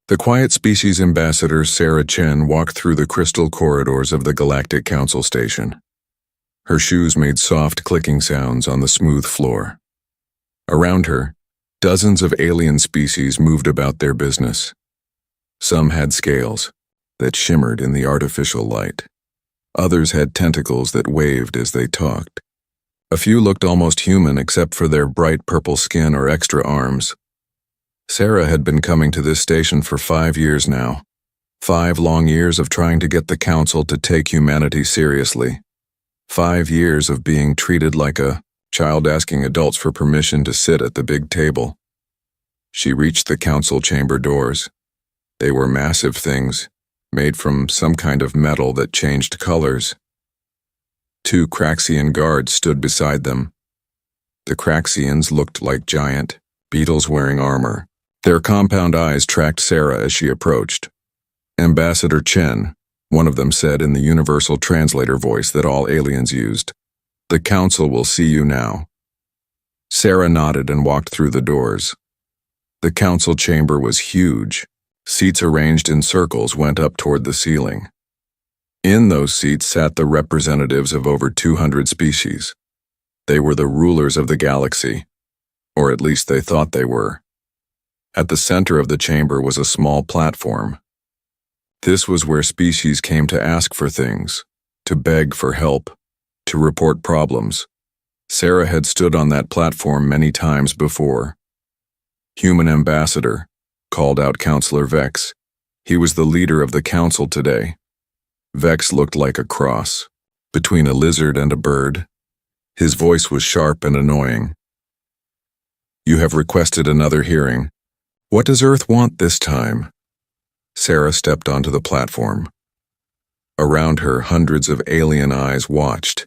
The quiet species ambassador Sarah Chen walked through the crystal corridors of the Galactic Council station. Her shoes made soft clicking sounds on the smooth floor. Around her, dozens of alien species moved about their business. Some had scales that shimmered in the artificial light. Others had tentacles that waved as they talked. A few looked almost human except for their bright purple skin or extra arms. Sarah had been coming to this station for 5 years now. 5 long years of trying to get the Council to take humanity seriously. 5 years of being treated like a child asking adults for permission to sit at the big table. She reached the Council chamber doors. They were massive things, made from some kind of metal that changed colors. 2 Craxian guards stood beside them. The Craxians looked like giant beetles wearing armor. Their compound eyes tracked Sarah as she approached. Ambassador Chen, one of them said in the universal translator voice that all aliens used, "The Council will see you now." Sarah nodded and walked through the doors. The Council chamber was huge. Seats arranged in circles went up toward the ceiling. In those seats sat the representatives of over 200 species. They were the rulers of the galaxy, or at least they thought they were. At the center of the chamber was a small platform. This was where species came to ask for things, to beg for help, to report problems. Sarah had stood on that platform many times before. Human Ambassador, called out Counselor Vex. He was the leader of the Council today. Vex looked like a cross, between a lizard and a bird. His voice was sharp and annoying. "You have requested another hearing. What does Earth want this time?" Sarah stepped onto the platform. Around her, hundreds of alien eyes watched.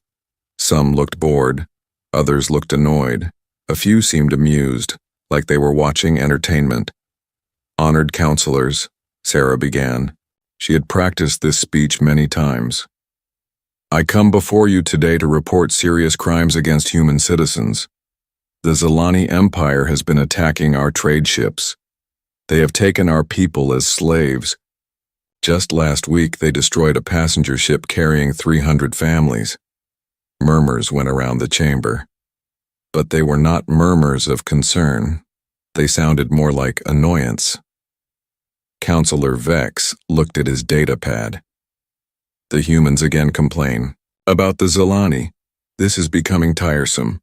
Some looked bored, others looked annoyed, a few seemed amused, like they were watching entertainment. "Honored counselors," Sarah began. She had practiced this speech many times. "I come before you today to report serious crimes against human citizens. The Zilani Empire has been attacking our trade ships. They have taken our people as slaves. Just last week they destroyed a passenger ship carrying 300 families. Murmurs went around the chamber. But they were not murmurs of concern. They sounded more like annoyance. Counselor Vex looked at his data pad. "The humans again complain. About the Zilani. This is becoming tiresome."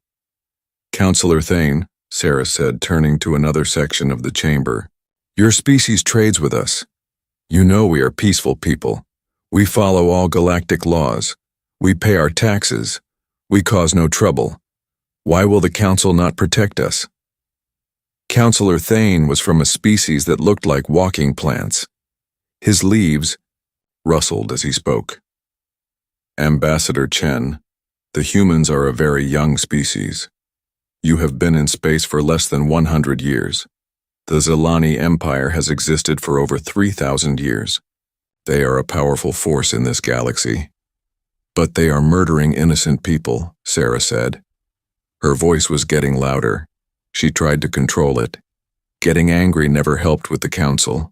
"Counselor Thane," Sarah said, turning to another section of the chamber, "your species trades with us. You know we are peaceful people. We follow all galactic laws. We pay our taxes. We cause no trouble. Why will the Council not protect us?" Counselor Thane was from a species that looked like walking plants. His leaves rustled as he spoke. "Ambassador Chen, the humans are a very young species. You have been in space for less than 100 years. The Zilani Empire has existed for over 3,000 years. They are a powerful force in this galaxy. But they are murdering innocent people," Sarah said. Her voice was getting louder. She tried to control it. Getting angry never helped with the Council.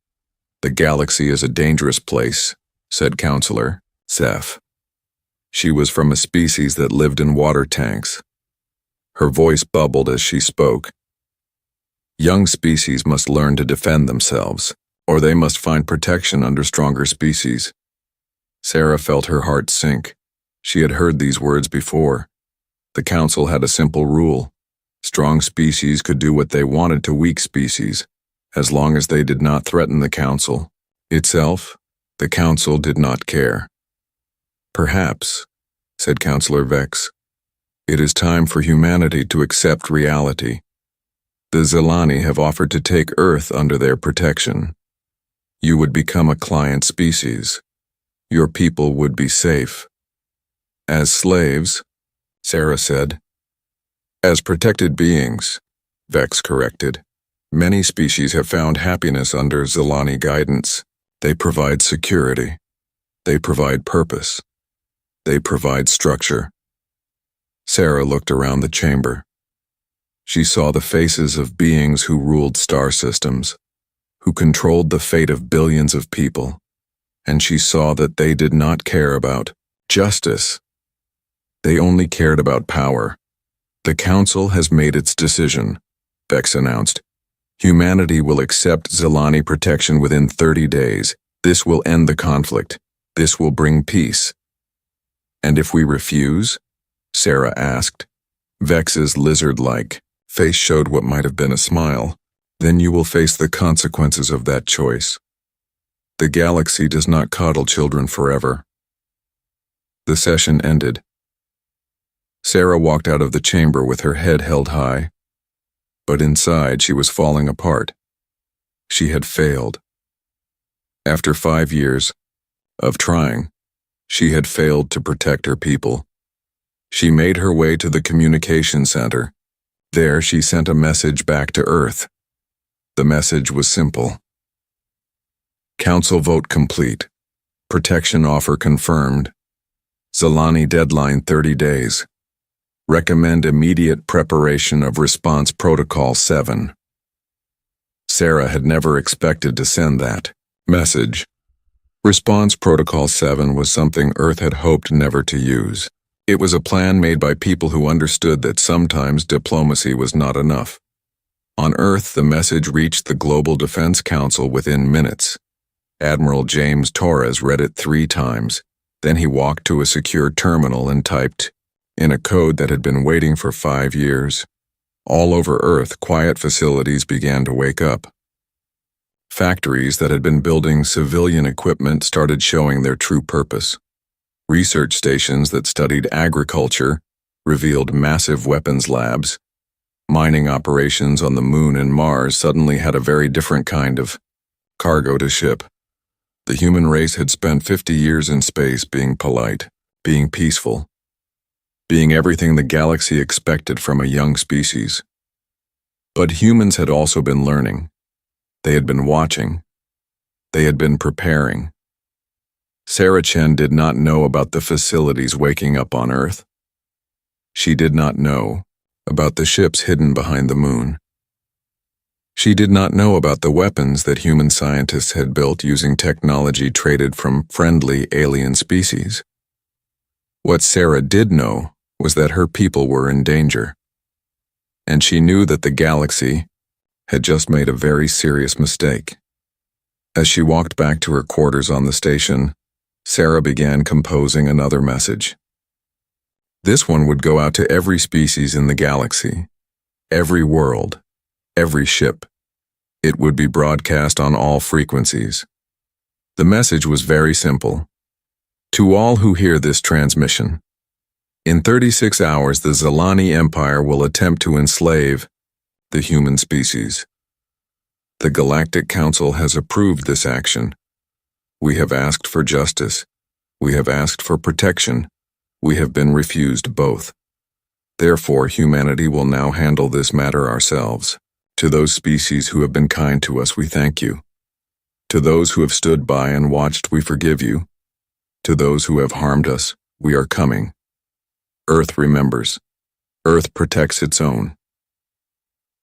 "The galaxy is a dangerous place," said Counselor Zeph. She was from a species that lived in water tanks. Her voice bubbled as she spoke. "Young species must learn to defend themselves, or they must find protection under stronger species." Sarah felt her heart sink. She had heard these words before. The Council had a simple rule. Strong species could do what they wanted to weak species, as long as they did not threaten the Council. Itself, the Council did not care. "Perhaps," said Counselor Vex, "it is time for humanity to accept reality. The Zilani have offered to take Earth under their protection. You would become a client species. Your people would be safe." "As slaves," Sarah said. "As protected beings," Vex corrected. "Many species have found happiness under Zilani guidance. They provide security. They provide purpose. They provide structure." Sarah looked around the chamber. She saw the faces of beings who ruled star systems, who controlled the fate of billions of people, and she saw that they did not care about justice. They only cared about power. The Council has made its decision, Vex announced. Humanity will accept Zelani protection within 30 days. This will end the conflict. This will bring peace. And if we refuse? Sarah asked. Vex's lizard-like face showed what might have been a smile. Then you will face the consequences of that choice. The galaxy does not coddle children forever. The session ended. Sarah walked out of the chamber with her head held high. But inside she was falling apart. She had failed. After 5 years of trying, she had failed to protect her people. She made her way to the communication center. There she sent a message back to Earth. The message was simple. Council vote complete. Protection offer confirmed. Zelani deadline 30 days. Recommend immediate preparation of Response Protocol 7. Sarah had never expected to send that message. Response Protocol 7 was something Earth had hoped never to use. It was a plan made by people who understood that sometimes diplomacy was not enough. On Earth, the message reached the Global Defense Council within minutes. Admiral James Torres read it 3 times. Then he walked to a secure terminal and typed, in a code that had been waiting for 5 years. All over Earth, quiet facilities began to wake up. Factories that had been building civilian equipment started showing their true purpose. Research stations that studied agriculture revealed massive weapons labs. Mining operations on the Moon and Mars suddenly had a very different kind of cargo to ship. The human race had spent 50 years in space being polite, being peaceful, being everything the galaxy expected from a young species. But humans had also been learning. They had been watching. They had been preparing. Sarah Chen did not know about the facilities waking up on Earth. She did not know about the ships hidden behind the Moon. She did not know about the weapons that human scientists had built using technology traded from friendly alien species. What Sarah did know was that her people were in danger. And she knew that the galaxy had just made a very serious mistake. As she walked back to her quarters on the station, Sarah began composing another message. This one would go out to every species in the galaxy, every world, every ship. It would be broadcast on all frequencies. The message was very simple. To all who hear this transmission, in 36 hours the Zelani Empire will attempt to enslave the human species. The Galactic Council has approved this action. We have asked for justice. We have asked for protection. We have been refused both. Therefore, humanity will now handle this matter ourselves. To those species who have been kind to us, we thank you. To those who have stood by and watched, we forgive you. To those who have harmed us, we are coming. Earth remembers. Earth protects its own.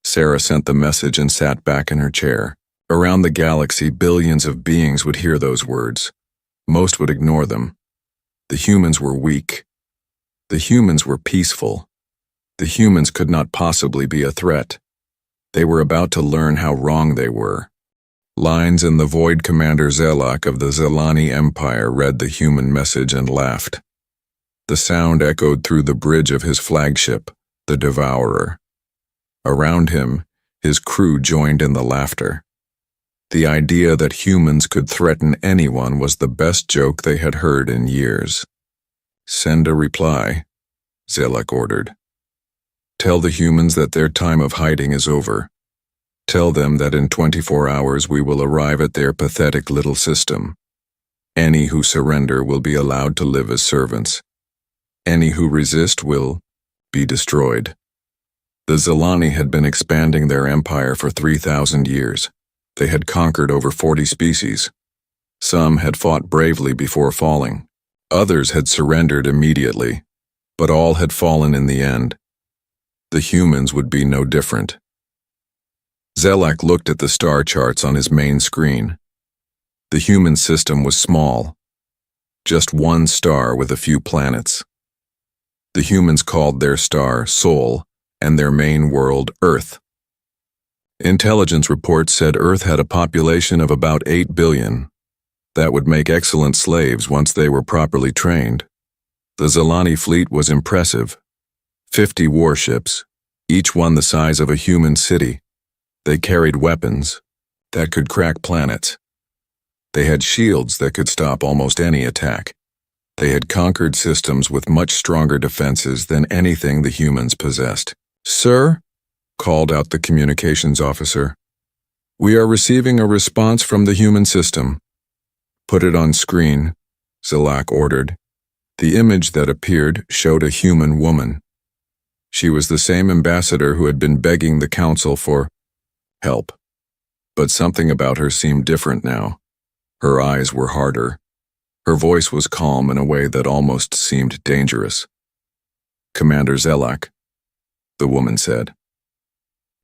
Sarah sent the message and sat back in her chair. Around the galaxy, billions of beings would hear those words. Most would ignore them. The humans were weak. The humans were peaceful. The humans could not possibly be a threat. They were about to learn how wrong they were. Lines in the void. Commander Zelak of the Zelani Empire read the human message and laughed. The sound echoed through the bridge of his flagship, the Devourer. Around him, his crew joined in the laughter. The idea that humans could threaten anyone was the best joke they had heard in years. Send a reply, Zelak ordered. Tell the humans that their time of hiding is over. Tell them that in 24 hours we will arrive at their pathetic little system. Any who surrender will be allowed to live as servants. Any who resist will be destroyed. The Zelani had been expanding their empire for 3,000 years. They had conquered over 40 species. Some had fought bravely before falling. Others had surrendered immediately, but all had fallen in the end. The humans would be no different. Zelak looked at the star charts on his main screen. The human system was small, just one star with a few planets. The humans called their star Sol and their main world Earth. Intelligence reports said Earth had a population of about 8 billion. That would make excellent slaves once they were properly trained. The Zilani fleet was impressive. 50 warships, each one the size of a human city. They carried weapons that could crack planets. They had shields that could stop almost any attack. They had conquered systems with much stronger defenses than anything the humans possessed. "Sir," called out the communications officer, "we are receiving a response from the human system." "Put it on screen," Zelak ordered. The image that appeared showed a human woman. She was the same ambassador who had been begging the council for help. But something about her seemed different now. Her eyes were harder. Her voice was calm in a way that almost seemed dangerous. "Commander Zelak," the woman said.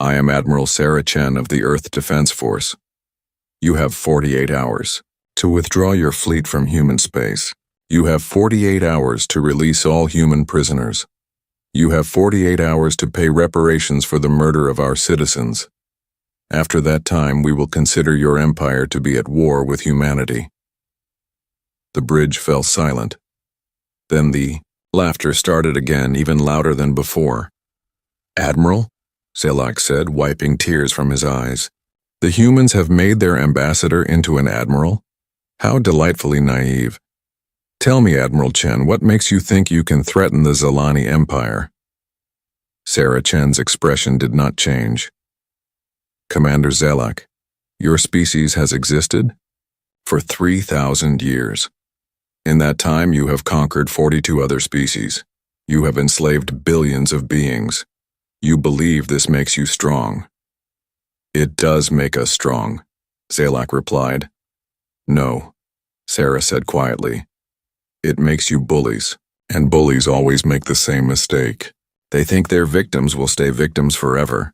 "I am Admiral Sarah Chen of the Earth Defense Force. You have 48 hours to withdraw your fleet from human space. You have 48 hours to release all human prisoners. You have 48 hours to pay reparations for the murder of our citizens. After that time, we will consider your empire to be at war with humanity." The bridge fell silent. Then the laughter started again, even louder than before. "Admiral," Zelak said, wiping tears from his eyes, "the humans have made their ambassador into an admiral? How delightfully naive. Tell me, Admiral Chen, what makes you think you can threaten the Zilani Empire?" Sarah Chen's expression did not change. "Commander Zelak, your species has existed for 3,000 years. In that time, you have conquered 42 other species. You have enslaved billions of beings. You believe this makes you strong." "It does make us strong," Zelak replied. "No," Sarah said quietly. "It makes you bullies, and bullies always make the same mistake. They think their victims will stay victims forever.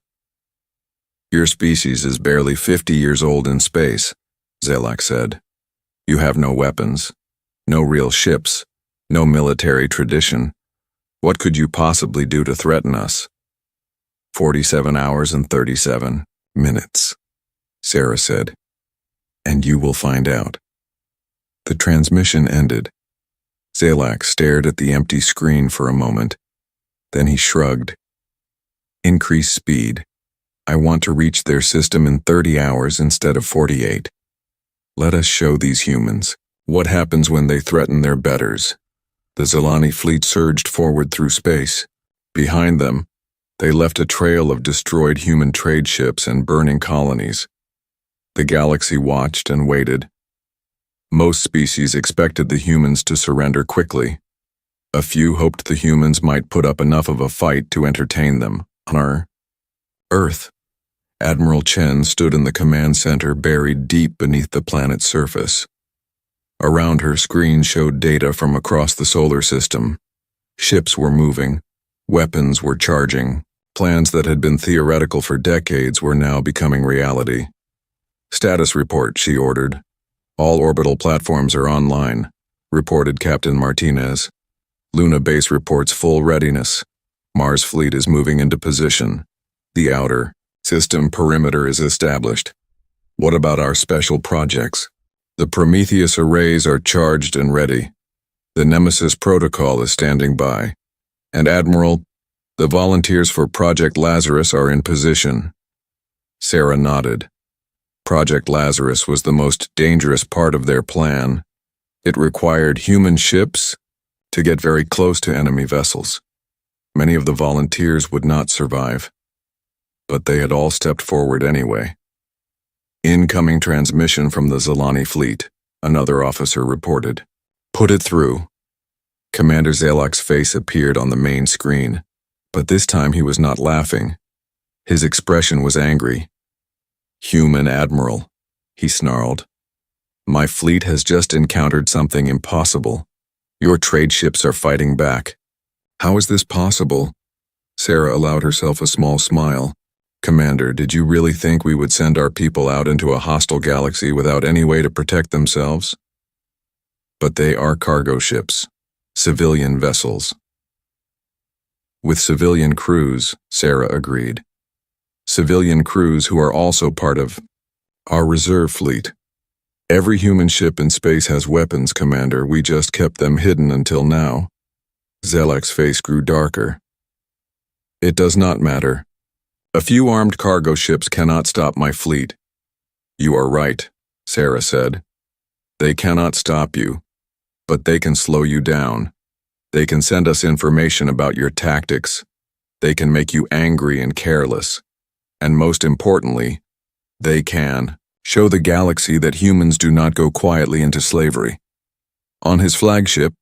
Your species is barely 50 years old in space," Zelak said. "You have no weapons, no real ships, no military tradition. What could you possibly do to threaten us?" 47 hours and 37 minutes, Sarah said. "And you will find out." The transmission ended. Zelak stared at the empty screen for a moment. Then he shrugged. "Increase speed. I want to reach their system in 30 hours instead of 48. Let us show these humans what happens when they threaten their betters." The Zilani fleet surged forward through space. Behind them, they left a trail of destroyed human trade ships and burning colonies. The galaxy watched and waited. Most species expected the humans to surrender quickly. A few hoped the humans might put up enough of a fight to entertain them. On our Earth, Admiral Chen stood in the command center buried deep beneath the planet's surface. Around her, screen showed data from across the solar system. Ships were moving, weapons were charging. Plans that had been theoretical for decades were now becoming reality. "Status report," she ordered. "All orbital platforms are online," reported Captain Martinez. "Luna base reports full readiness. Mars fleet is moving into position. The outer system perimeter is established. What about our special projects? The Prometheus arrays are charged and ready. The Nemesis protocol is standing by. And Admiral, the volunteers for Project Lazarus are in position." Sarah nodded. Project Lazarus was the most dangerous part of their plan. It required human ships to get very close to enemy vessels. Many of the volunteers would not survive, but they had all stepped forward anyway. "Incoming transmission from the Zilani fleet," another officer reported. "Put it through." Commander Zelak's face appeared on the main screen, but this time he was not laughing. His expression was angry. "Human Admiral," he snarled. "My fleet has just encountered something impossible. Your trade ships are fighting back. How is this possible?" Sarah allowed herself a small smile. Commander, did you really think we would send our people out into a hostile galaxy without any way to protect themselves? But they are cargo ships, civilian vessels. With civilian crews, Sarah agreed. Civilian crews who are also part of our reserve fleet. Every human ship in space has weapons, Commander. We just kept them hidden until now. Zelak's face grew darker. It does not matter. A few armed cargo ships cannot stop my fleet. You are right, Sarah said. They cannot stop you, but they can slow you down. They can send us information about your tactics. They can make you angry and careless. And most importantly, they can show the galaxy that humans do not go quietly into slavery. On his flagship,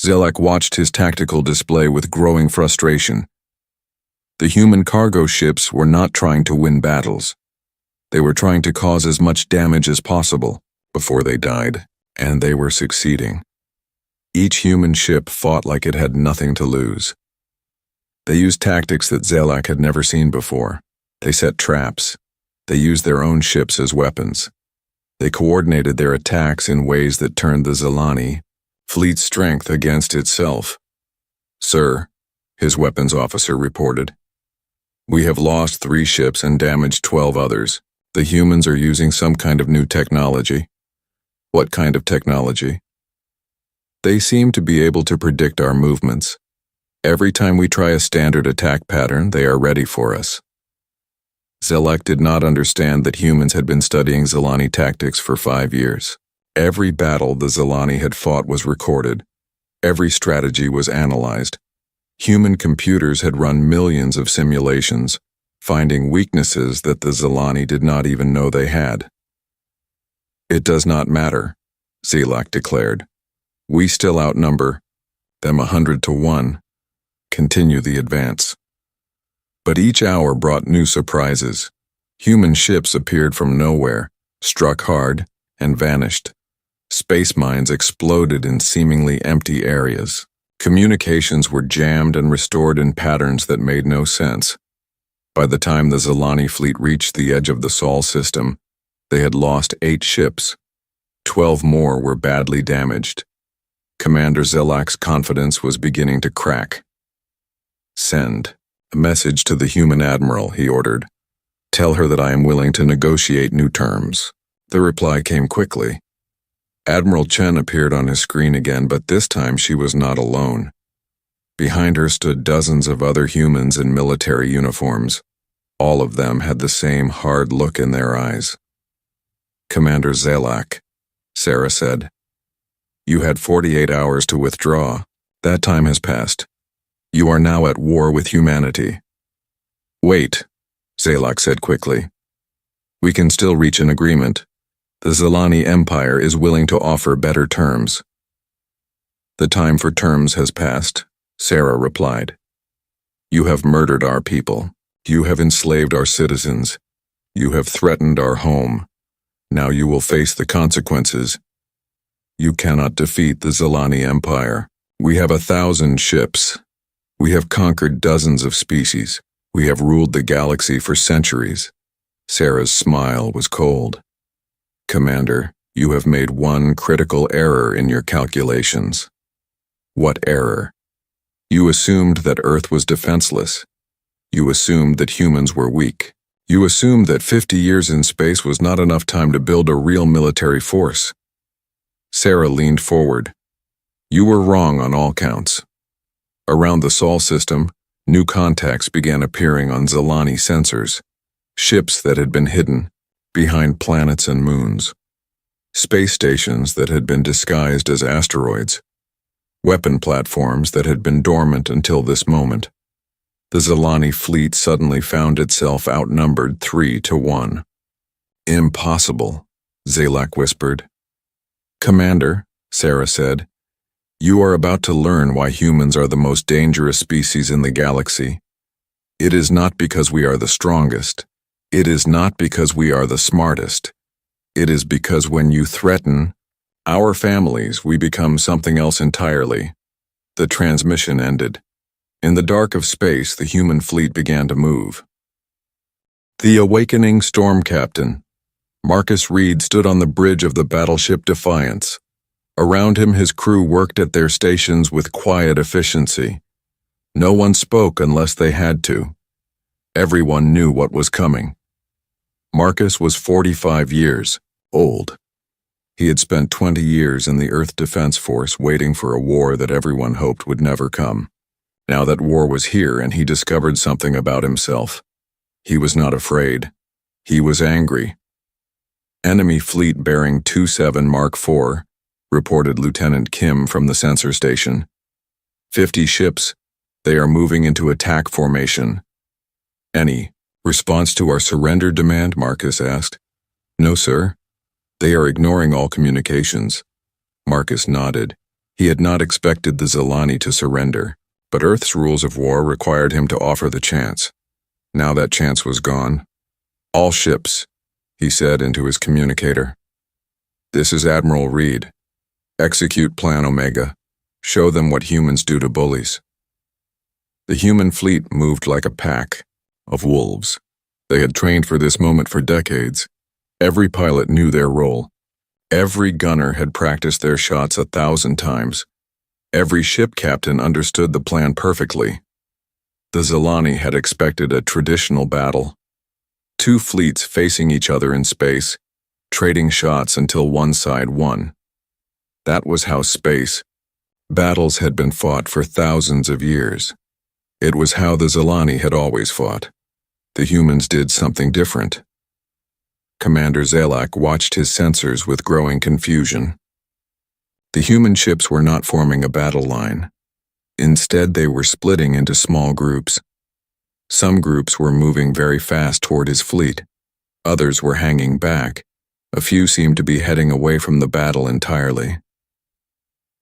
Zelak watched his tactical display with growing frustration. The human cargo ships were not trying to win battles. They were trying to cause as much damage as possible before they died, and they were succeeding. Each human ship fought like it had nothing to lose. They used tactics that Zelak had never seen before. They set traps. They used their own ships as weapons. They coordinated their attacks in ways that turned the Zilani fleet's strength against itself. Sir, his weapons officer reported. We have lost 3 ships and damaged 12 others. The humans are using some kind of new technology. What kind of technology? They seem to be able to predict our movements. Every time we try a standard attack pattern, they are ready for us. Zelak did not understand that humans had been studying Zilani tactics for 5 years. Every battle the Zilani had fought was recorded. Every strategy was analyzed. Human computers had run millions of simulations, finding weaknesses that the Zilani did not even know they had. It does not matter, Zelak declared. We still outnumber them 100 to 1. Continue the advance. But each hour brought new surprises. Human ships appeared from nowhere, struck hard, and vanished. Space mines exploded in seemingly empty areas. Communications were jammed and restored in patterns that made no sense. By the time the Zilani fleet reached the edge of the Sol system, they had lost 8 ships. 12 more were badly damaged. Commander Zelak's confidence was beginning to crack. Send a message to the human admiral, he ordered. Tell her that I am willing to negotiate new terms. The reply came quickly. Admiral Chen appeared on his screen again, but this time she was not alone. Behind her stood dozens of other humans in military uniforms. All of them had the same hard look in their eyes. Commander Zelak, Sarah said. You had 48 hours to withdraw. That time has passed. You are now at war with humanity. Wait, Zelak said quickly. We can still reach an agreement. The Zilani Empire is willing to offer better terms. The time for terms has passed, Sarah replied. You have murdered our people. You have enslaved our citizens. You have threatened our home. Now you will face the consequences. You cannot defeat the Zilani Empire. We have 1,000 ships. We have conquered dozens of species. We have ruled the galaxy for centuries. Sarah's smile was cold. Commander, you have made one critical error in your calculations. What error? You assumed that Earth was defenseless. You assumed that humans were weak. You assumed that 50 years in space was not enough time to build a real military force. Sarah leaned forward. You were wrong on all counts. Around the Sol system, new contacts began appearing on Zilani sensors. Ships that had been hidden behind planets and moons. Space stations that had been disguised as asteroids. Weapon platforms that had been dormant until this moment. The Zilani fleet suddenly found itself outnumbered 3 to 1. Impossible, Zelak whispered. Commander, Sarah said, you are about to learn why humans are the most dangerous species in the galaxy. It is not because we are the strongest. It is not because we are the smartest. It is because when you threaten our families, we become something else entirely. The transmission ended. In the dark of space, the human fleet began to move. The awakening storm captain, Marcus Reed, stood on the bridge of the battleship Defiance. Around him, his crew worked at their stations with quiet efficiency. No one spoke unless they had to. Everyone knew what was coming. Marcus was 45 years old. He had spent 20 years in the Earth Defense Force waiting for a war that everyone hoped would never come. Now that war was here, and he discovered something about himself. He was not afraid. He was angry. Enemy fleet bearing 27 Mark IV, reported Lieutenant Kim from the sensor station. 50 ships. They are moving into attack formation. Any response to our surrender demand? Marcus asked. No, sir. They are ignoring all communications. Marcus nodded. He had not expected the Zilani to surrender, but Earth's rules of war required him to offer the chance. Now that chance was gone. All ships, he said into his communicator. This is Admiral Reed. Execute Plan Omega. Show them what humans do to bullies. The human fleet moved like a pack of wolves. They had trained for this moment for decades. Every pilot knew their role. Every gunner had practiced their shots 1,000 times. Every ship captain understood the plan perfectly. The Zilani had expected a traditional battle. Two fleets facing each other in space, trading shots until one side won. That was how space battles had been fought for thousands of years. It was how the Zilani had always fought. The humans did something different. Commander Zelak watched his sensors with growing confusion. The human ships were not forming a battle line. Instead, they were splitting into small groups. Some groups were moving very fast toward his fleet. Others were hanging back. A few seemed to be heading away from the battle entirely.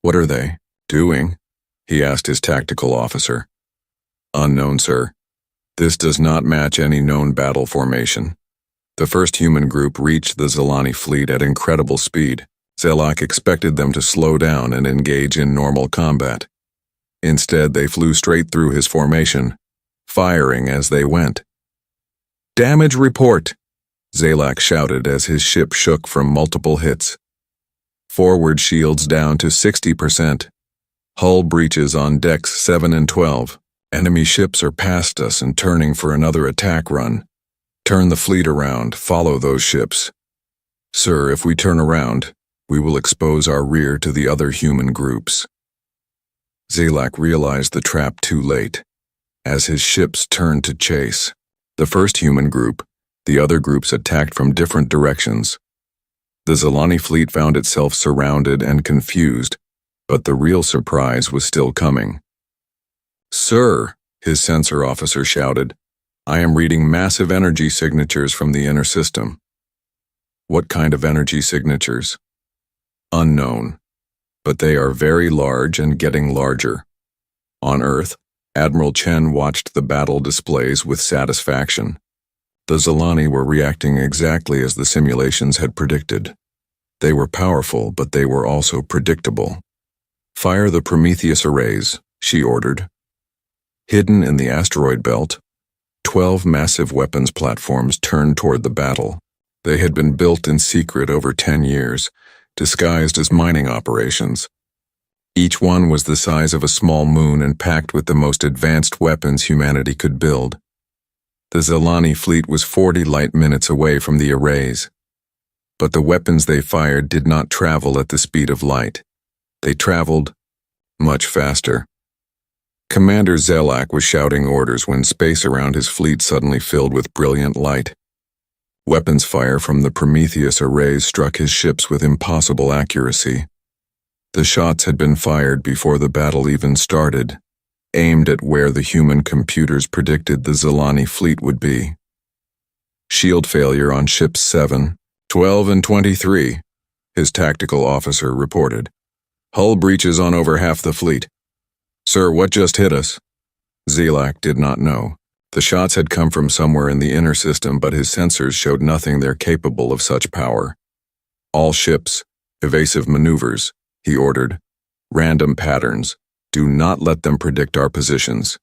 What are they doing? He asked his tactical officer. Unknown, sir. This does not match any known battle formation. The first human group reached the Zilani fleet at incredible speed. Zelak expected them to slow down and engage in normal combat. Instead, they flew straight through his formation, firing as they went. Damage report, Zelak shouted as his ship shook from multiple hits. Forward shields down to 60%. Hull breaches on decks 7 and 12. Enemy ships are past us and turning for another attack run. Turn the fleet around, follow those ships. Sir, if we turn around, we will expose our rear to the other human groups. Zelak realized the trap too late. As his ships turned to chase the first human group, the other groups attacked from different directions. The Zilani fleet found itself surrounded and confused, but the real surprise was still coming. Sir, his sensor officer shouted, I am reading massive energy signatures from the inner system. What kind of energy signatures? Unknown, but they are very large and getting larger. On Earth, Admiral Chen watched the battle displays with satisfaction. The Zilani were reacting exactly as the simulations had predicted. They were powerful, but they were also predictable. Fire the Prometheus arrays, she ordered. Hidden in the asteroid belt, 12 massive weapons platforms turned toward the battle. They had been built in secret over 10 years, disguised as mining operations. Each one was the size of a small moon and packed with the most advanced weapons humanity could build. The Zilani fleet was 40 light minutes away from the arrays. But the weapons they fired did not travel at the speed of light. They traveled much faster. Commander Zelak was shouting orders when space around his fleet suddenly filled with brilliant light. Weapons fire from the Prometheus arrays struck his ships with impossible accuracy. The shots had been fired before the battle even started, aimed at where the human computers predicted the Zilani fleet would be. Shield failure on ships 7, 12, and 23, his tactical officer reported. Hull breaches on over half the fleet. Sir, what just hit us? Zelak did not know. The shots had come from somewhere in the inner system, but his sensors showed nothing there capable of such power. All ships, evasive maneuvers, he ordered. Random patterns. Do not let them predict our positions.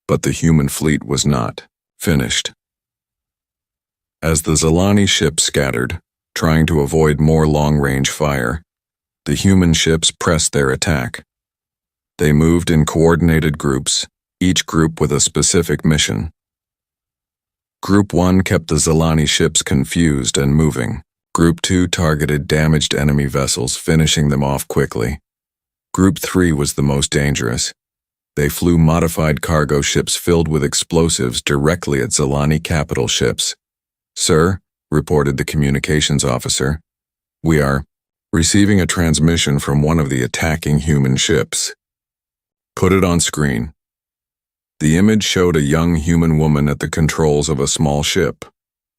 But the human fleet was not finished. As the Zalani ships scattered, trying to avoid more long-range fire, the human ships pressed their attack. They moved in coordinated groups, each group with a specific mission. Group 1 kept the Zalani ships confused and moving. Group 2 targeted damaged enemy vessels, finishing them off quickly. Group 3 was the most dangerous. They flew modified cargo ships filled with explosives directly at Zalani capital ships. "Sir," reported the communications officer, "we are receiving a transmission from one of the attacking human ships." "Put it on screen." The image showed a young human woman at the controls of a small ship.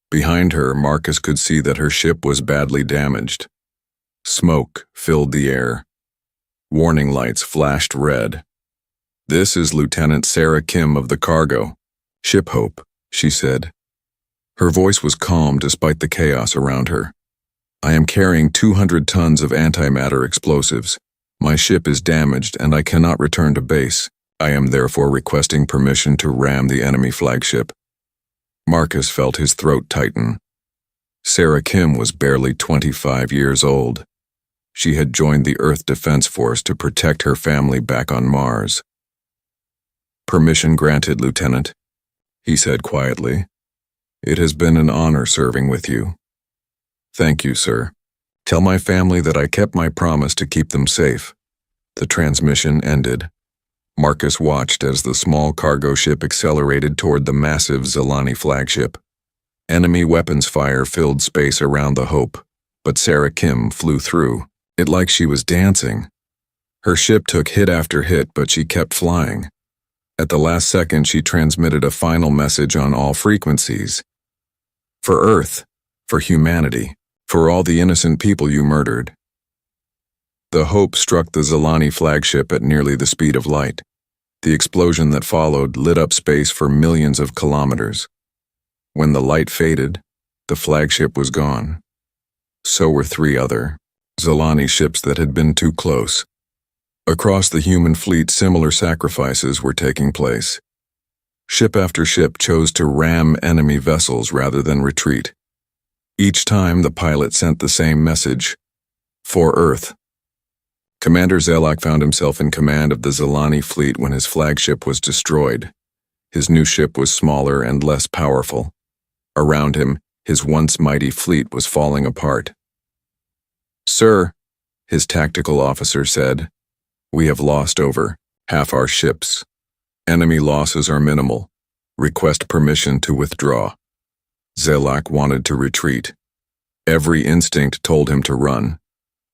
Behind her, Marcus could see that her ship was badly damaged. Smoke filled the air. Warning lights flashed red. "This is Lieutenant Sarah Kim of the cargo. Ship Hope," she said. Her voice was calm despite the chaos around her. "I am carrying 200 tons of antimatter explosives. My ship is damaged and I cannot return to base. I am therefore requesting permission to ram the enemy flagship." Marcus felt his throat tighten. Sarah Kim was barely 25 years old. She had joined the Earth Defense Force to protect her family back on Mars. "Permission granted, Lieutenant," he said quietly. "It has been an honor serving with you." "Thank you, sir. Tell my family that I kept my promise to keep them safe." The transmission ended. Marcus watched as the small cargo ship accelerated toward the massive Zalani flagship. Enemy weapons fire filled space around the Hope, but Sarah Kim flew through, it like she was dancing. Her ship took hit after hit, but she kept flying. At the last second, she transmitted a final message on all frequencies. "For Earth, for humanity, for all the innocent people you murdered." The Hope struck the Zalani flagship at nearly the speed of light. The explosion that followed lit up space for millions of kilometers. When the light faded, the flagship was gone. So were 3 other Zalani ships that had been too close. Across the human fleet, similar sacrifices were taking place. Ship after ship chose to ram enemy vessels rather than retreat. Each time, the pilot sent the same message: "For Earth." Commander Zelak found himself in command of the Zalani fleet when his flagship was destroyed. His new ship was smaller and less powerful. Around him, his once mighty fleet was falling apart. "Sir," his tactical officer said, "we have lost over half our ships. Enemy losses are minimal. Request permission to withdraw." Zelak wanted to retreat. Every instinct told him to run.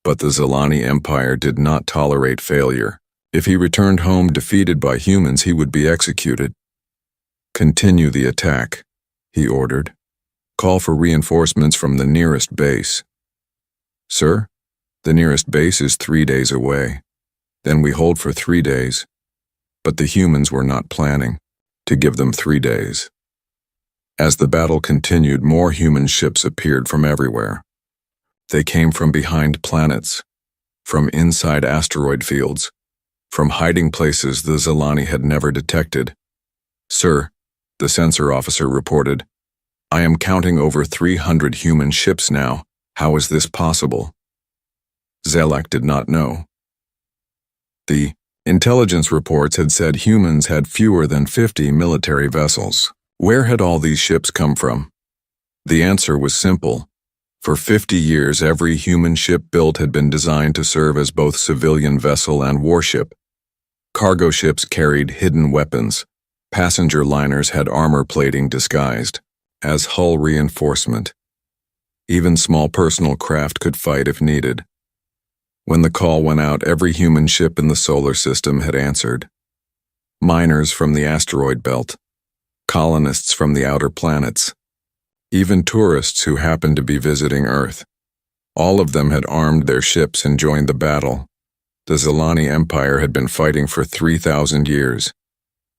But the Zalani Empire did not tolerate failure. If he returned home defeated by humans, he would be executed. "Continue the attack," he ordered. "Call for reinforcements from the nearest base." "Sir, the nearest base is 3 days away. Then we hold for 3 days." But the humans were not planning to give them 3 days. As the battle continued, more human ships appeared from everywhere. They came from behind planets, from inside asteroid fields, from hiding places the Zalani had never detected. "Sir," the sensor officer reported, "I am counting over 300 human ships now. How is this possible?" Zelak did not know. The intelligence reports had said humans had fewer than 50 military vessels. Where had all these ships come from? The answer was simple. For 50 years, every human ship built had been designed to serve as both civilian vessel and warship. Cargo ships carried hidden weapons. Passenger liners had armor plating disguised as hull reinforcement. Even small personal craft could fight if needed. When the call went out, every human ship in the solar system had answered. Miners from the asteroid belt, colonists from the outer planets, even tourists who happened to be visiting Earth. All of them had armed their ships and joined the battle. The Zalani Empire had been fighting for 3,000 years,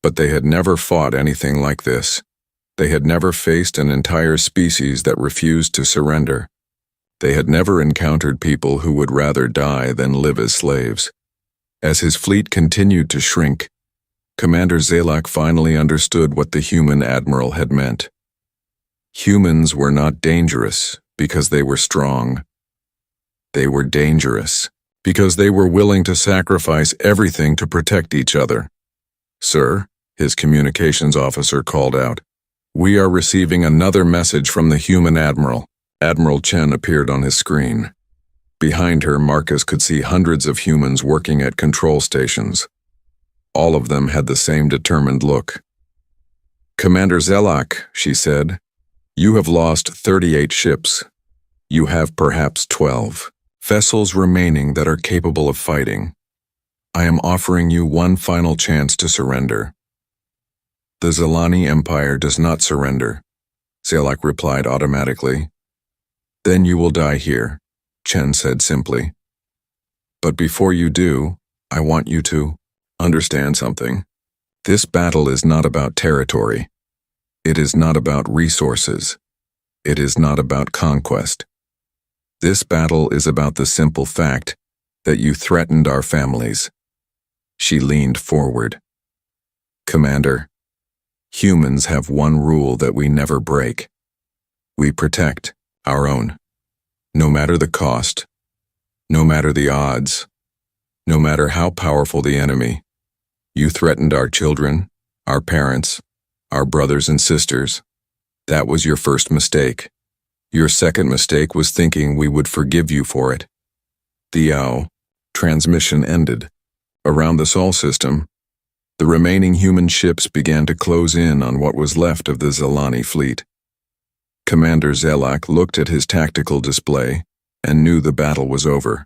but they had never fought anything like this. They had never faced an entire species that refused to surrender. They had never encountered people who would rather die than live as slaves. As his fleet continued to shrink, Commander Zelak finally understood what the human admiral had meant. Humans were not dangerous because they were strong. They were dangerous because they were willing to sacrifice everything to protect each other. "Sir," his communications officer called out, "we are receiving another message from the human admiral." Admiral Chen appeared on his screen. Behind her, Marcus could see hundreds of humans working at control stations. All of them had the same determined look. "Commander Zelak," she said, "you have lost 38 ships. You have perhaps 12 vessels remaining that are capable of fighting. I am offering you one final chance to surrender." "The Zelani Empire does not surrender," Zelak replied automatically. "Then you will die here," Chen said simply. "But before you do, I want you to understand something. This battle is not about territory. It is not about resources. It is not about conquest. This battle is about the simple fact that you threatened our families." She leaned forward. "Commander, humans have one rule that we never break. We protect our own. No matter the cost, no matter the odds, no matter how powerful the enemy. You threatened our children, our parents, our brothers and sisters. That was your first mistake. Your second mistake was thinking we would forgive you for it." The transmission ended. Around the Sol system, the remaining human ships began to close in on what was left of the Zelani fleet. Commander Zelak looked at his tactical display and knew the battle was over.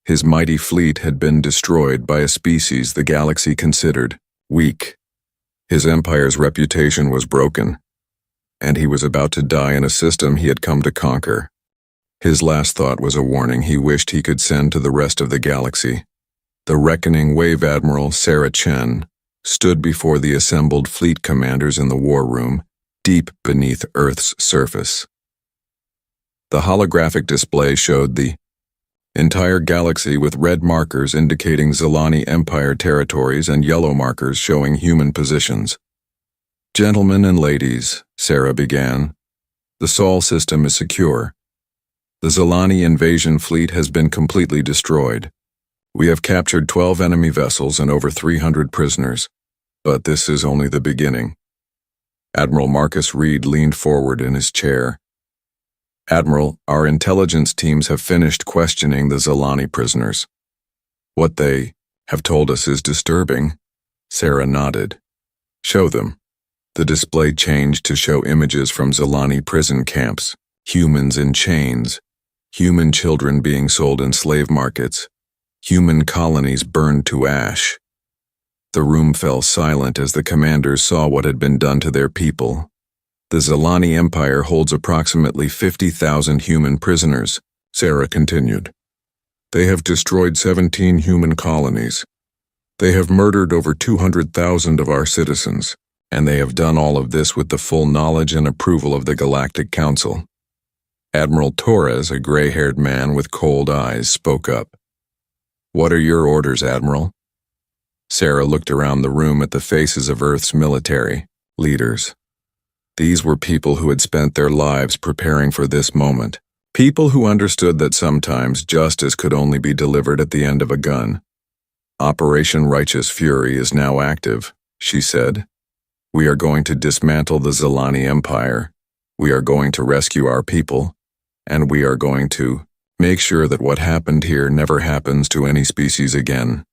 His mighty fleet had been destroyed by a species the galaxy considered weak. His empire's reputation was broken, and he was about to die in a system he had come to conquer. His last thought was a warning he wished he could send to the rest of the galaxy. The reckoning Wave Admiral Sarah Chen stood before the assembled fleet commanders in the war room, deep beneath Earth's surface. The holographic display showed the entire galaxy with red markers indicating Zelani Empire territories and yellow markers showing human positions. "Gentlemen and ladies," Sarah began, "the Sol system is secure. The Zelani invasion fleet has been completely destroyed. We have captured 12 enemy vessels and over 300 prisoners, but this is only the beginning." Admiral Marcus Reed leaned forward in his chair. "Admiral, our intelligence teams have finished questioning the Zelani prisoners. What they have told us is disturbing." Sarah nodded. "Show them." The display changed to show images from Zelani prison camps, humans in chains, human children being sold in slave markets, human colonies burned to ash. The room fell silent as the commanders saw what had been done to their people. "The Zelani Empire holds approximately 50,000 human prisoners," Sarah continued. "They have destroyed 17 human colonies. They have murdered over 200,000 of our citizens, and they have done all of this with the full knowledge and approval of the Galactic Council." Admiral Torres, a gray-haired man with cold eyes, spoke up. "What are your orders, Admiral?" Sarah looked around the room at the faces of Earth's military leaders. These were people who had spent their lives preparing for this moment. People who understood that sometimes justice could only be delivered at the end of a gun. "Operation Righteous Fury is now active," she said. "We are going to dismantle the Zelani Empire. We are going to rescue our people, and we are going to make sure that what happened here never happens to any species again."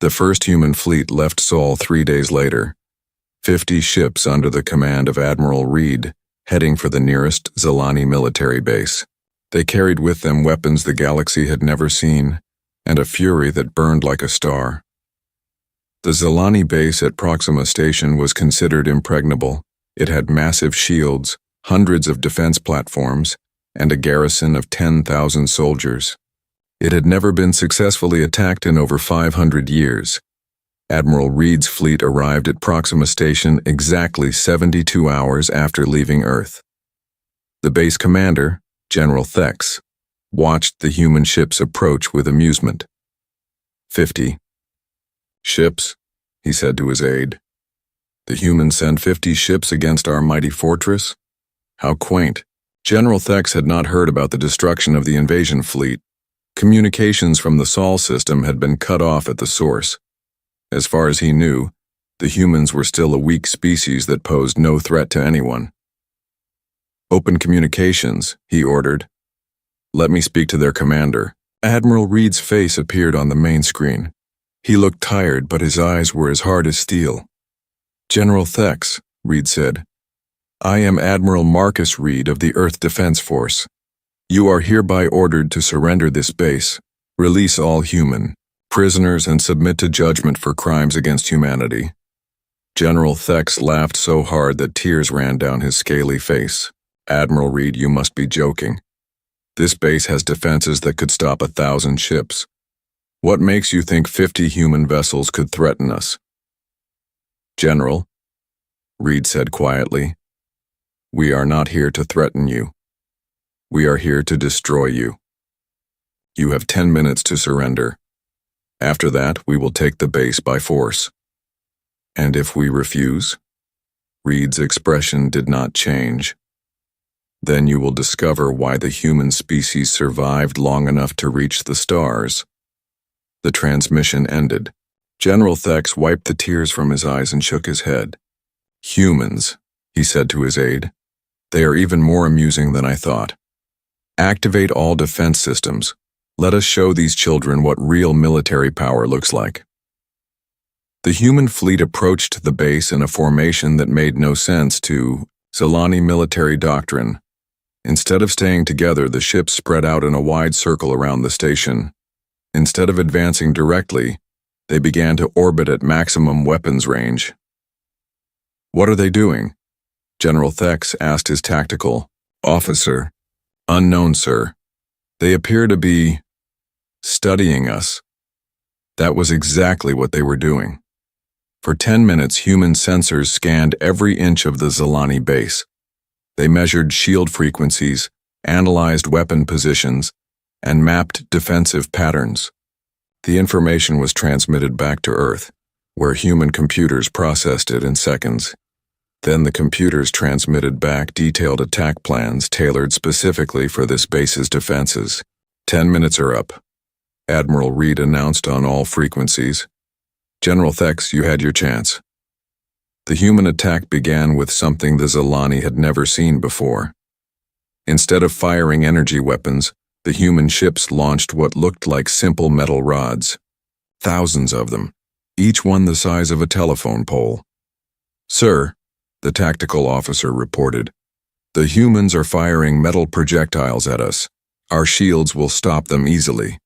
The first human fleet left Sol 3 days later, 50 ships under the command of Admiral Reed, heading for the nearest Zelani military base. They carried with them weapons the galaxy had never seen, and a fury that burned like a star. The Zelani base at Proxima Station was considered impregnable. It had massive shields, hundreds of defense platforms, and a garrison of 10,000 soldiers. It had never been successfully attacked in over 500 years. Admiral Reed's fleet arrived at Proxima Station exactly 72 hours after leaving Earth. The base commander, General Thex, watched the human ships approach with amusement. 50 ships, he said to his aide. "The humans sent 50 ships against our mighty fortress? How quaint. General Thex had not heard about the destruction of the invasion fleet. Communications from the Sol system had been cut off at the source. As far as he knew, the humans were still a weak species that posed no threat to anyone. "Open communications," he ordered. "Let me speak to their commander." Admiral Reed's face appeared on the main screen. He looked tired, but his eyes were as hard as steel. "General Thex," Reed said, "I am Admiral Marcus Reed of the Earth Defense Force. You are hereby ordered to surrender this base, release all human prisoners, and submit to judgment for crimes against humanity." General Thex laughed so hard that tears ran down his scaly face. "Admiral Reed, you must be joking. This base has defenses that could stop 1,000 ships. What makes you think 50 human vessels could threaten us?" "General," Reed said quietly, "we are not here to threaten you. We are here to destroy you. You have 10 minutes to surrender. After that, we will take the base by force." "And if we refuse?" Reed's expression did not change. "Then you will discover why the human species survived long enough to reach the stars." The transmission ended. General Thex wiped the tears from his eyes and shook his head. "Humans," he said to his aide. "They are even more amusing than I thought. Activate all defense systems. Let us show these children what real military power looks like." The human fleet approached the base in a formation that made no sense to Zilani military doctrine. Instead of staying together, the ships spread out in a wide circle around the station. Instead of advancing directly, they began to orbit at maximum weapons range. "What are they doing?" General Thex asked his tactical officer. "Unknown, sir. They appear to be studying us." That was exactly what they were doing. For 10 minutes, human sensors scanned every inch of the Zilani base. They measured shield frequencies, analyzed weapon positions, and mapped defensive patterns. The information was transmitted back to Earth, where human computers processed it in seconds. Then the computers transmitted back detailed attack plans tailored specifically for this base's defenses. 10 minutes are up," Admiral Reed announced on all frequencies. "General Thex, you had your chance." The human attack began with something the Zilani had never seen before. Instead of firing energy weapons, the human ships launched what looked like simple metal rods. Thousands of them, each one the size of a telephone pole. "Sir," the tactical officer reported, "the humans are firing metal projectiles at us. Our shields will stop them easily."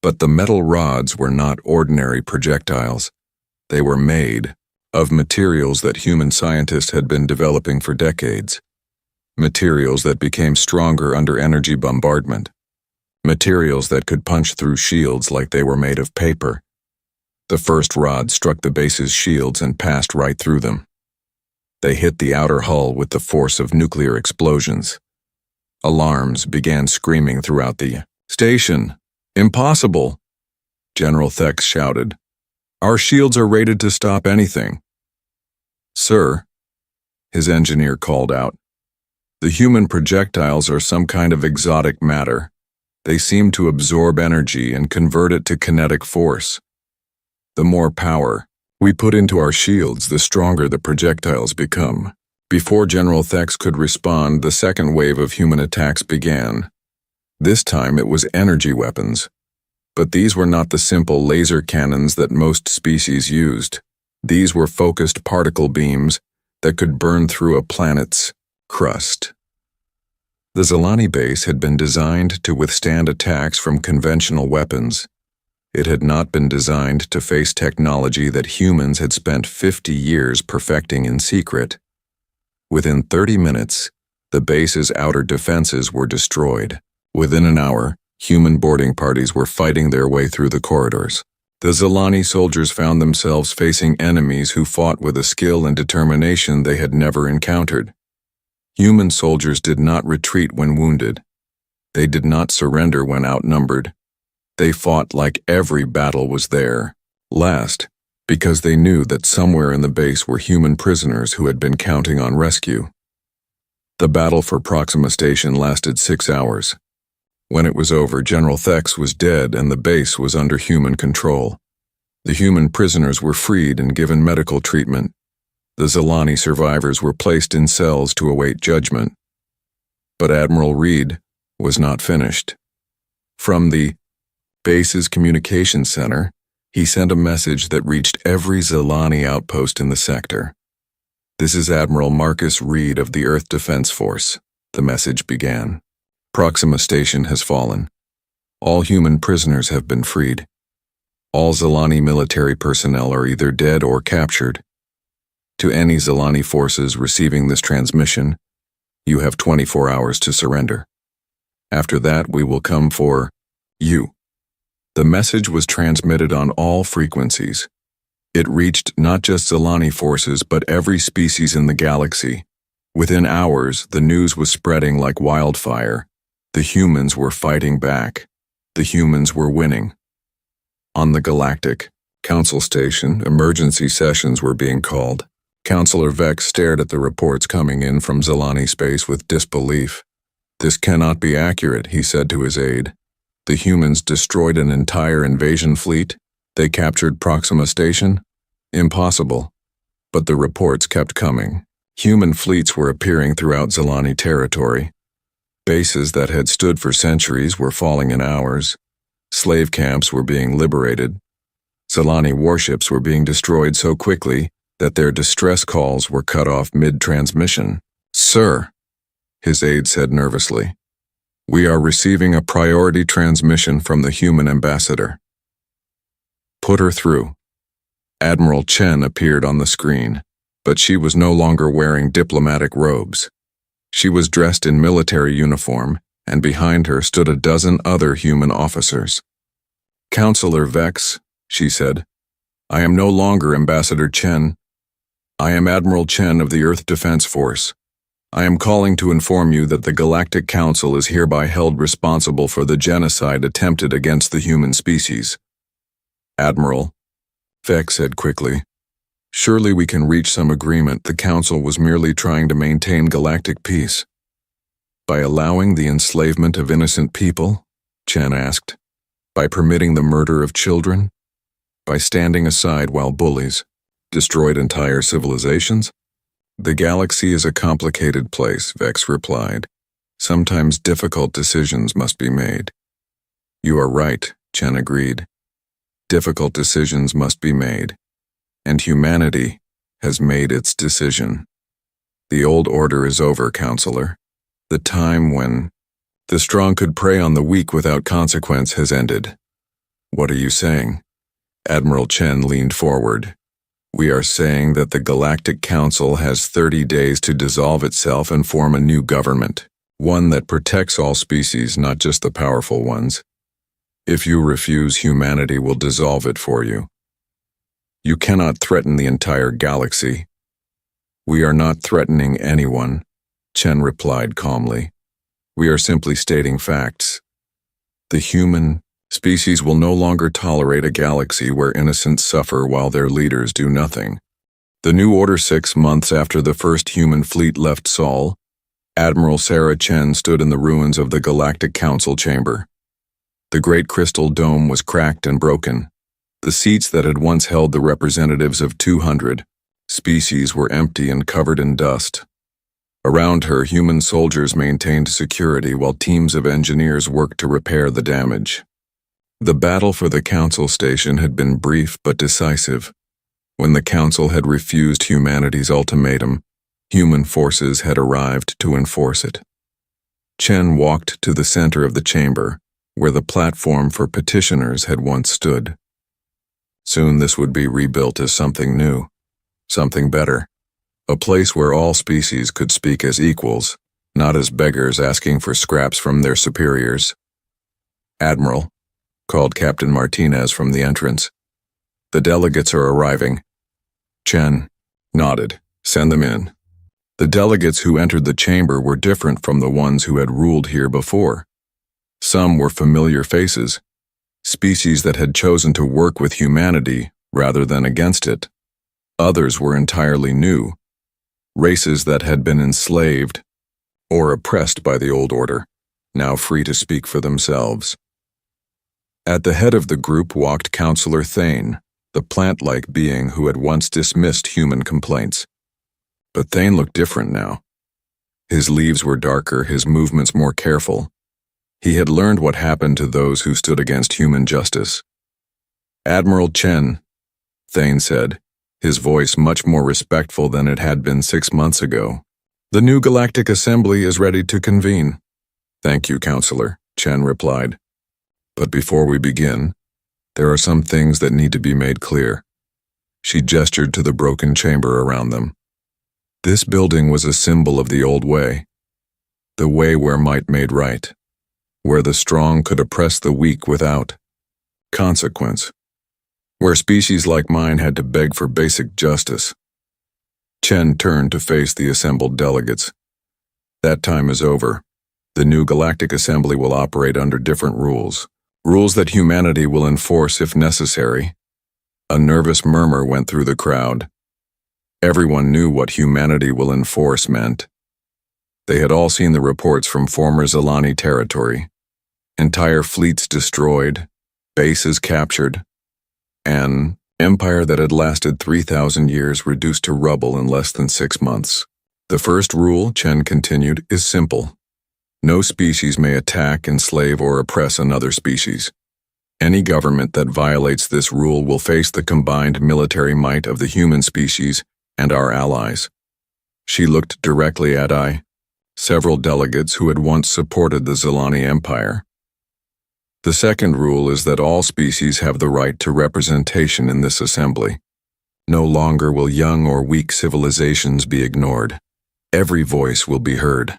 But the metal rods were not ordinary projectiles. They were made of materials that human scientists had been developing for decades. Materials that became stronger under energy bombardment. Materials that could punch through shields like they were made of paper. The first rod struck the base's shields and passed right through them. They hit the outer hull with the force of nuclear explosions. Alarms began screaming throughout the station. "Impossible!" General Thex shouted. "Our shields are rated to stop anything." "Sir," his engineer called out, "the human projectiles are some kind of exotic matter. They seem to absorb energy and convert it to kinetic force. The more power we put into our shields, the stronger the projectiles become." Before General Thex could respond, the second wave of human attacks began. This time it was energy weapons. But these were not the simple laser cannons that most species used. These were focused particle beams that could burn through a planet's crust. The Zilani base had been designed to withstand attacks from conventional weapons. It had not been designed to face technology that humans had spent 50 years perfecting in secret. Within 30 minutes, the base's outer defenses were destroyed. Within an hour, human boarding parties were fighting their way through the corridors. The Zilani soldiers found themselves facing enemies who fought with a skill and determination they had never encountered. Human soldiers did not retreat when wounded. They did not surrender when outnumbered. They fought like every battle was their last, because they knew that somewhere in the base were human prisoners who had been counting on rescue. The battle for Proxima Station lasted 6 hours. When it was over, General Thex was dead and the base was under human control. The human prisoners were freed and given medical treatment. The Zilani survivors were placed in cells to await judgment. But Admiral Reed was not finished. From the base's communications center, he sent a message that reached every Zilani outpost in the sector. "This is Admiral Marcus Reed of the Earth Defense Force," the message began. "Proxima Station has fallen. All human prisoners have been freed. All Zilani military personnel are either dead or captured. To any Zilani forces receiving this transmission, you have 24 hours to surrender. After that, we will come for you." The message was transmitted on all frequencies. It reached not just Zilani forces, but every species in the galaxy. Within hours, the news was spreading like wildfire. The humans were fighting back. The humans were winning. On the Galactic Council station, emergency sessions were being called. Counselor Vex stared at the reports coming in from Zilani space with disbelief. "This cannot be accurate," he said to his aide. "The humans destroyed an entire invasion fleet? They captured Proxima Station? Impossible." But the reports kept coming. Human fleets were appearing throughout Zilani territory. Bases that had stood for centuries were falling in hours. Slave camps were being liberated. Zilani warships were being destroyed so quickly that their distress calls were cut off mid-transmission. "Sir," his aide said nervously, "we are receiving a priority transmission from the human ambassador." "Put her through." Admiral Chen appeared on the screen, but she was no longer wearing diplomatic robes. She was dressed in military uniform, and behind her stood a dozen other human officers. "Counselor Vex," she said, "I am no longer Ambassador Chen. I am Admiral Chen of the Earth Defense Force. I am calling to inform you that the Galactic Council is hereby held responsible for the genocide attempted against the human species." "Admiral," Vex said quickly, "surely we can reach some agreement. The Council was merely trying to maintain galactic peace." "By allowing the enslavement of innocent people?" Chen asked. "By permitting the murder of children? By standing aside while bullies destroyed entire civilizations?" "The galaxy is a complicated place," Vex replied. "Sometimes difficult decisions must be made." "You are right," Chen agreed. "Difficult decisions must be made. And humanity has made its decision. The old order is over, Counselor. The time when the strong could prey on the weak without consequence has ended." "What are you saying?" Admiral Chen leaned forward. "We are saying that the Galactic Council has 30 days to dissolve itself and form a new government, one that protects all species, not just the powerful ones. If you refuse, humanity will dissolve it for you. You cannot threaten the entire galaxy." "We are not threatening anyone," Chen replied calmly. "We are simply stating facts. The human species will no longer tolerate a galaxy where innocents suffer while their leaders do nothing." The new order 6 months after the first human fleet left Sol, Admiral Sarah Chen stood in the ruins of the Galactic Council chamber. The great crystal dome was cracked and broken. The seats that had once held the representatives of 200 species were empty and covered in dust. Around her, human soldiers maintained security while teams of engineers worked to repair the damage. The battle for the Council station had been brief but decisive. When the Council had refused humanity's ultimatum, human forces had arrived to enforce it. Chen walked to the center of the chamber, where the platform for petitioners had once stood. Soon this would be rebuilt as something new, something better, a place where all species could speak as equals, not as beggars asking for scraps from their superiors. "Admiral," called Captain Martinez from the entrance. "The delegates are arriving." Chen nodded. "Send them in." The delegates who entered the chamber were different from the ones who had ruled here before. Some were familiar faces, species that had chosen to work with humanity rather than against it. Others were entirely new, races that had been enslaved, or oppressed by the old order, now free to speak for themselves. At the head of the group walked Counselor Thane, the plant-like being who had once dismissed human complaints. But Thane looked different now. His leaves were darker, his movements more careful. He had learned what happened to those who stood against human justice. "Admiral Chen," Thane said, his voice much more respectful than it had been 6 months ago. "The new Galactic Assembly is ready to convene." "Thank you, Counselor," Chen replied. "But before we begin, there are some things that need to be made clear." She gestured to the broken chamber around them. This building was a symbol of the old way, the way where might made right, where the strong could oppress the weak without consequence, where species like mine had to beg for basic justice. Chen turned to face the assembled delegates. "That time is over. The new Galactic Assembly will operate under different rules. Rules that humanity will enforce if necessary." A nervous murmur went through the crowd. Everyone knew what humanity will enforce meant. They had all seen the reports from former Zilani territory. Entire fleets destroyed, bases captured, an empire that had lasted 3,000 years reduced to rubble in less than 6 months. "The first rule," Chen continued, "is simple. No species may attack, enslave, or oppress another species. Any government that violates this rule will face the combined military might of the human species and our allies." She looked directly at several delegates who had once supported the Zilani Empire. "The second rule is that all species have the right to representation in this assembly. No longer will young or weak civilizations be ignored. Every voice will be heard."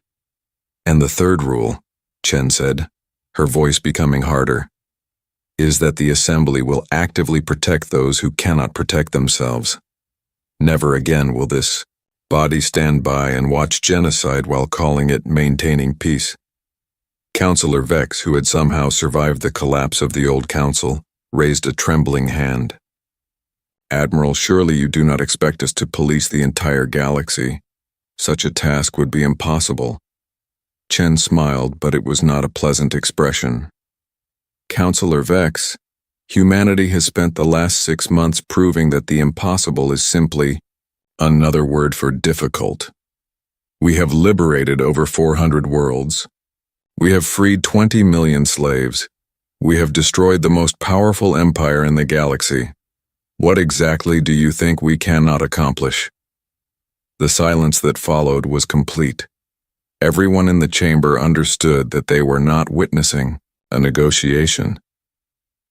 "And the third rule," Chen said, her voice becoming harder, "is that the assembly will actively protect those who cannot protect themselves. Never again will this body stand by and watch genocide while calling it maintaining peace." Counselor Vex, who had somehow survived the collapse of the old council, raised a trembling hand. "Admiral, surely you do not expect us to police the entire galaxy. Such a task would be impossible." Chen smiled, but it was not a pleasant expression. "Counselor Vex, humanity has spent the last 6 months proving that the impossible is simply another word for difficult. We have liberated over 400 worlds. We have freed 20 million slaves. We have destroyed the most powerful empire in the galaxy. What exactly do you think we cannot accomplish?" The silence that followed was complete. Everyone in the chamber understood that they were not witnessing a negotiation.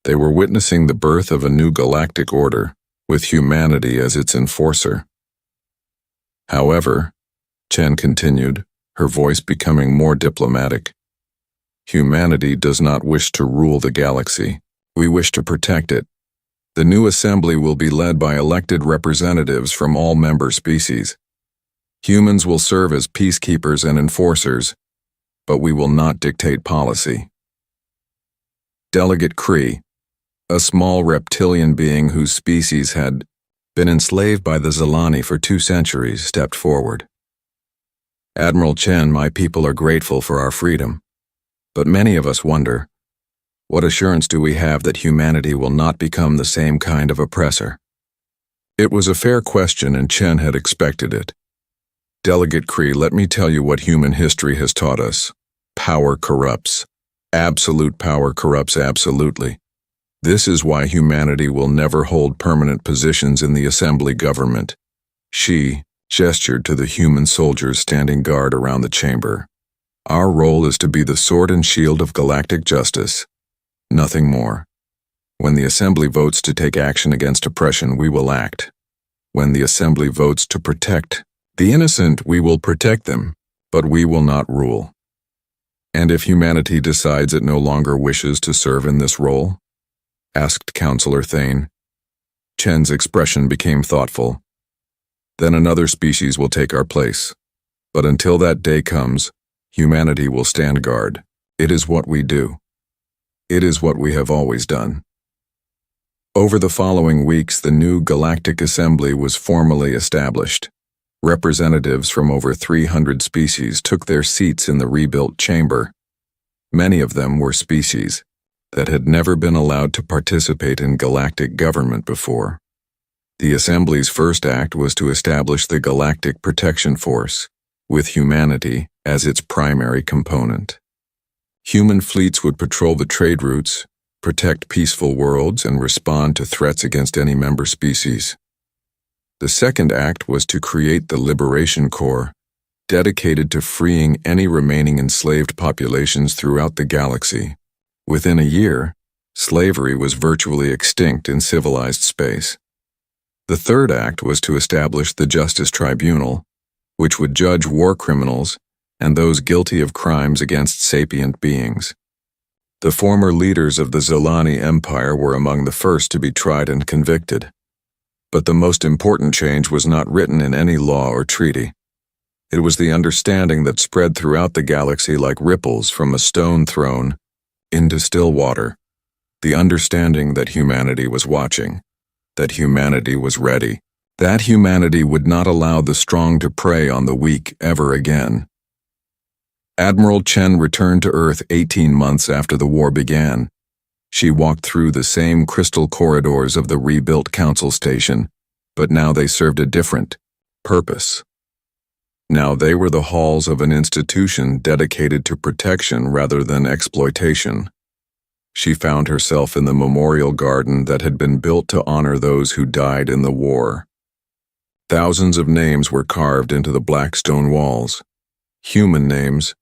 They were witnessing the birth of a new galactic order, with humanity as its enforcer. "However," Chen continued, her voice becoming more diplomatic, "humanity does not wish to rule the galaxy. We wish to protect it. The new assembly will be led by elected representatives from all member species. Humans will serve as peacekeepers and enforcers, but we will not dictate policy." Delegate Kree, a small reptilian being whose species had been enslaved by the Zilani for 2 centuries, stepped forward. "Admiral Chen, my people are grateful for our freedom, but many of us wonder, what assurance do we have that humanity will not become the same kind of oppressor?" It was a fair question, and Chen had expected it. "Delegate Kree, let me tell you what human history has taught us. Power corrupts. Absolute power corrupts absolutely. This is why humanity will never hold permanent positions in the assembly government." She gestured to the human soldiers standing guard around the chamber. "Our role is to be the sword and shield of galactic justice. Nothing more. When the assembly votes to take action against oppression, we will act. When the assembly votes to protect the innocent, we will protect them, but we will not rule." "And if humanity decides it no longer wishes to serve in this role?" asked Counselor Thane. Chen's expression became thoughtful. "Then another species will take our place. But until that day comes, humanity will stand guard. It is what we do. It is what we have always done." Over the following weeks, the new Galactic Assembly was formally established. Representatives from over 300 species took their seats in the rebuilt chamber. Many of them were species that had never been allowed to participate in galactic government before. The Assembly's first act was to establish the Galactic Protection Force, with humanity as its primary component. Human fleets would patrol the trade routes, protect peaceful worlds, and respond to threats against any member species. The second act was to create the Liberation Corps, dedicated to freeing any remaining enslaved populations throughout the galaxy. Within a year, slavery was virtually extinct in civilized space. The third act was to establish the Justice Tribunal, which would judge war criminals and those guilty of crimes against sapient beings. The former leaders of the Zilani Empire were among the first to be tried and convicted. But the most important change was not written in any law or treaty. It was the understanding that spread throughout the galaxy like ripples from a stone thrown into still water. The understanding that humanity was watching, that humanity was ready, that humanity would not allow the strong to prey on the weak ever again. Admiral Chen returned to Earth 18 months after the war began. She walked through the same crystal corridors of the rebuilt Council Station, but now they served a different purpose. Now they were the halls of an institution dedicated to protection rather than exploitation. She found herself in the memorial garden that had been built to honor those who died in the war. Thousands of names were carved into the black stone walls. Human names,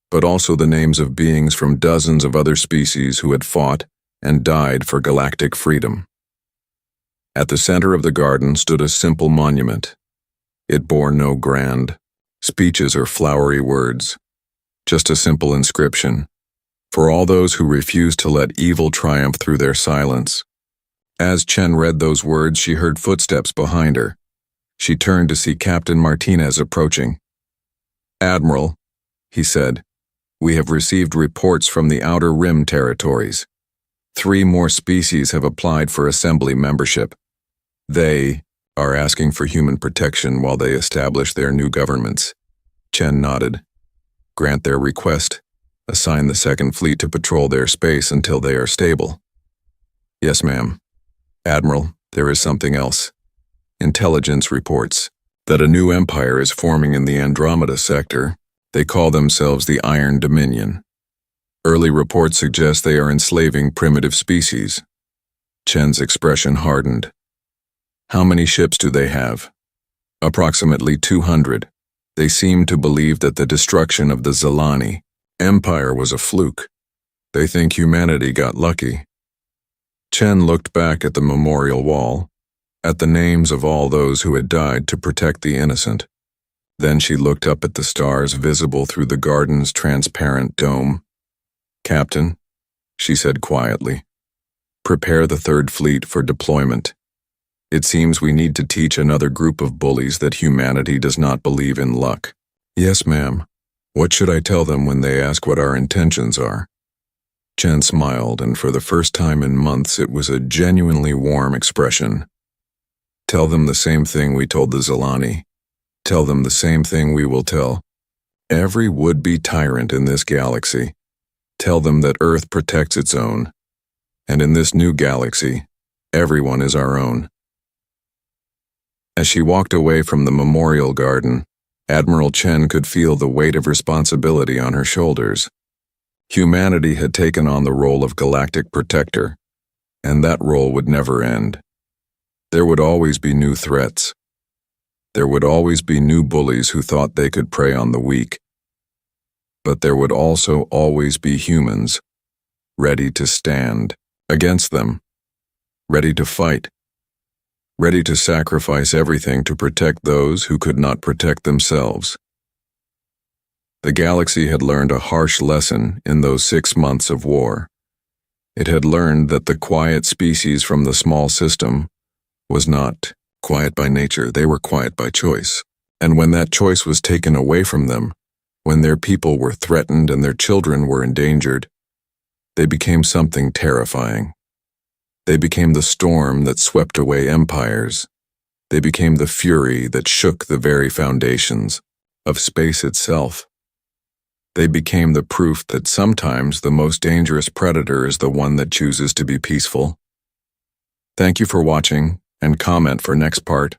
but also the names of beings from dozens of other species who had fought and died for galactic freedom. At the center of the garden stood a simple monument. It bore no grand speeches or flowery words, just a simple inscription, for all those who refused to let evil triumph through their silence. As Chen read those words, she heard footsteps behind her. She turned to see Captain Martinez approaching. "Admiral," he said, "we have received reports from the Outer Rim territories. 3 more species have applied for Assembly membership. They are asking for human protection while they establish their new governments." Chen nodded. "Grant their request. Assign the Second Fleet to patrol their space until they are stable." "Yes, ma'am." "Admiral, there is something else. Intelligence reports that a new empire is forming in the Andromeda sector. They call themselves the Iron Dominion. Early reports suggest they are enslaving primitive species." Chen's expression hardened. "How many ships do they have?" "Approximately 200. They seem to believe that the destruction of the Zilani Empire was a fluke. They think humanity got lucky." Chen looked back at the memorial wall, at the names of all those who had died to protect the innocent. Then she looked up at the stars visible through the garden's transparent dome. "Captain," she said quietly, "prepare the Third Fleet for deployment. It seems we need to teach another group of bullies that humanity does not believe in luck." "Yes, ma'am. What should I tell them when they ask what our intentions are?" Chen smiled, and for the first time in months it was a genuinely warm expression. "Tell them the same thing we told the Zilani. Tell them the same thing we will tell every would-be tyrant in this galaxy. Tell them that Earth protects its own, and in this new galaxy, everyone is our own." As she walked away from the memorial garden, Admiral Chen could feel the weight of responsibility on her shoulders. Humanity had taken on the role of galactic protector, and that role would never end. There would always be new threats. There would always be new bullies who thought they could prey on the weak. But there would also always be humans, ready to stand against them, ready to fight, ready to sacrifice everything to protect those who could not protect themselves. The galaxy had learned a harsh lesson in those 6 months of war. It had learned that the quiet species from the small system was not quiet by nature, they were quiet by choice. And when that choice was taken away from them, when their people were threatened and their children were endangered, they became something terrifying. They became the storm that swept away empires, They became the fury that shook the very foundations of space itself. They became the proof that sometimes the most dangerous predator is the one that chooses to be peaceful. Thank you for watching, and comment for next part.